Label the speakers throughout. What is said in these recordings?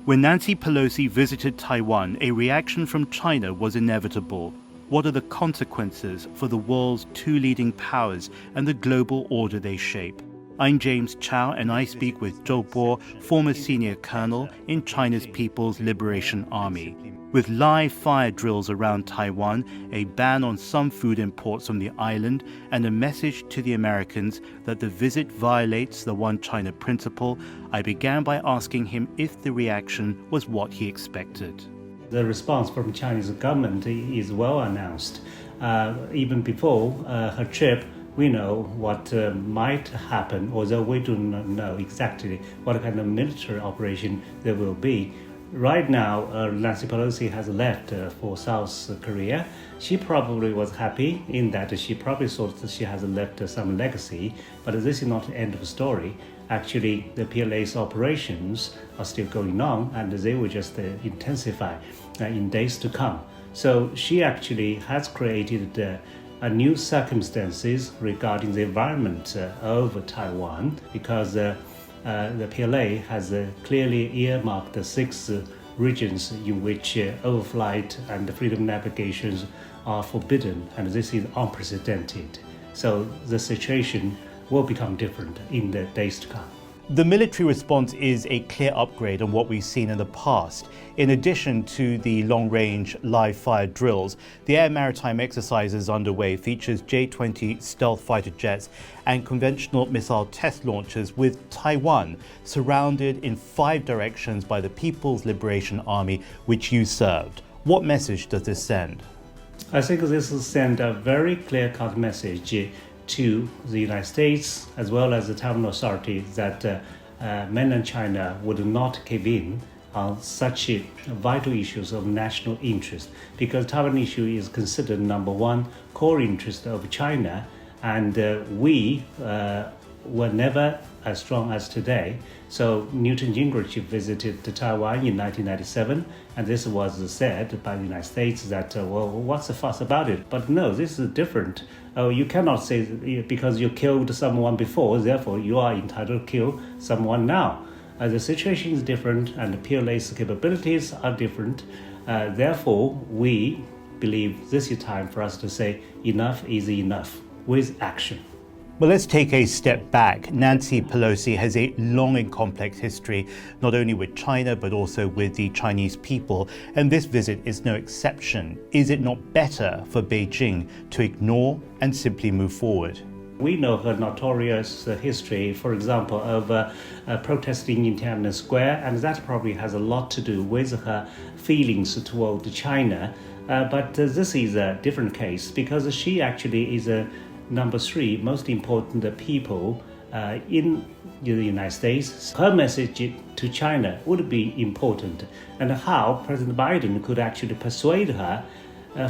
Speaker 1: When Nancy Pelosi visited Taiwan, a reaction from China was inevitable. What are the consequences for the world's two leading powers and the global order they shape? I'm James Chau, and I speak with Zhou Bo, former senior colonel in China's People's Liberation Army. With live fire drills around Taiwan, a ban on some food imports from the island, and a message to the Americans that the visit violates the One China principle, I began by asking him if the reaction was what he expected.
Speaker 2: The response from the Chinese government is well announced. Even before her trip, we know what might happen, although we do not know exactly what kind of military operation there will be. Right now, Nancy Pelosi has left for South Korea. She probably was happy in that she probably thought that she has left some legacy, but this is not the end of the story. Actually, the PLA's operations are still going on, and they will just intensify in days to come. So she actually has created a new circumstances regarding the environment of Taiwan, because the PLA has clearly earmarked the 6 regions in which overflight and freedom navigations are forbidden, and this is unprecedented. So the situation will become different in the days to come.
Speaker 1: The military response is a clear upgrade on what we've seen in the past. In addition to the long-range live-fire drills, the air maritime exercises underway features J-20 stealth fighter jets and conventional missile test launchers, with Taiwan surrounded in 5 directions by the People's Liberation Army, which you served. What message does this send?
Speaker 2: I think this will send a very clear-cut message to the United States as well as the Taiwan Authority that mainland China would not give in on such vital issues of national interest, because Taiwan issue is considered number one core interest of China, and we were never as strong as today. So Newton Gingrich visited Taiwan in 1997, and this was said by the United States that, well, what's the fuss about it? But no, this is different. You cannot say because you killed someone before, therefore you are entitled to kill someone now. The situation is different, and the PLA's capabilities are different. Therefore, we believe this is time for us to say enough is enough with action.
Speaker 1: But let's take a step back. Nancy Pelosi has a long and complex history, not only with China, but also with the Chinese people. And this visit is no exception. Is it not better for Beijing to ignore and simply move forward?
Speaker 2: We know her notorious history, for example, of protesting in Tiananmen Square, and that probably has a lot to do with her feelings toward China. But this is a different case, because she actually is number 3 most important people in the United States. Her message to China would be important, and how President Biden could actually persuade her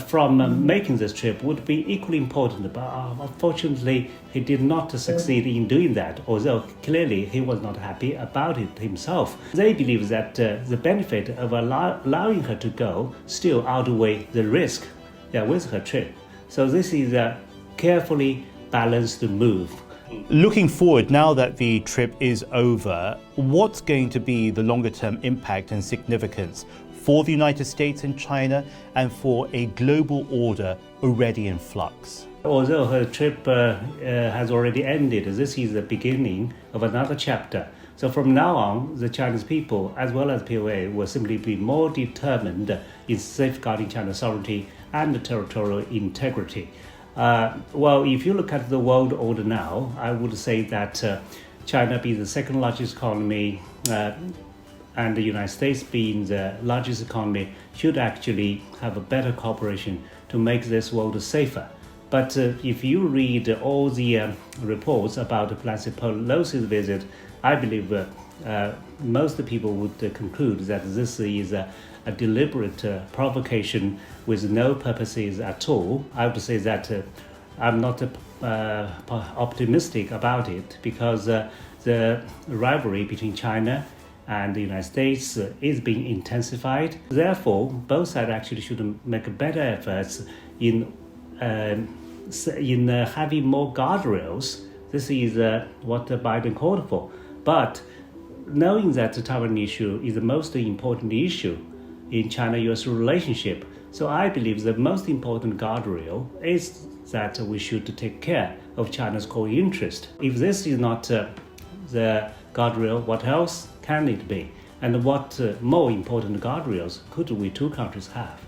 Speaker 2: from making this trip would be equally important. But unfortunately, he did not succeed in doing that, although clearly he was not happy about it himself. They believe that the benefit of allowing her to go still outweigh the risk with her trip. So this is a carefully balanced move.
Speaker 1: Looking forward, now that the trip is over, what's going to be the longer-term impact and significance for the United States and China, and for a global order already in flux?
Speaker 2: Although her trip has already ended, this is the beginning of another chapter. So from now on, the Chinese people, as well as POA, will simply be more determined in safeguarding China's sovereignty and territorial integrity. Well, if you look at the world order now, I would say that China being the second largest economy and the United States being the largest economy should actually have a better cooperation to make this world safer. But if you read all the reports about Nancy Pelosi's visit, I believe most people would conclude that this is a deliberate provocation with no purposes at all. I would say that I'm not optimistic about it, because the rivalry between China and the United States is being intensified. Therefore, both sides actually should make better efforts in having more guardrails. This is what Biden called for. But knowing that the Taiwan issue is the most important issue in China-US relationship, so I believe the most important guardrail is that we should take care of China's core interest. If this is not the guardrail, what else can it be? And what more important guardrails could we two countries have?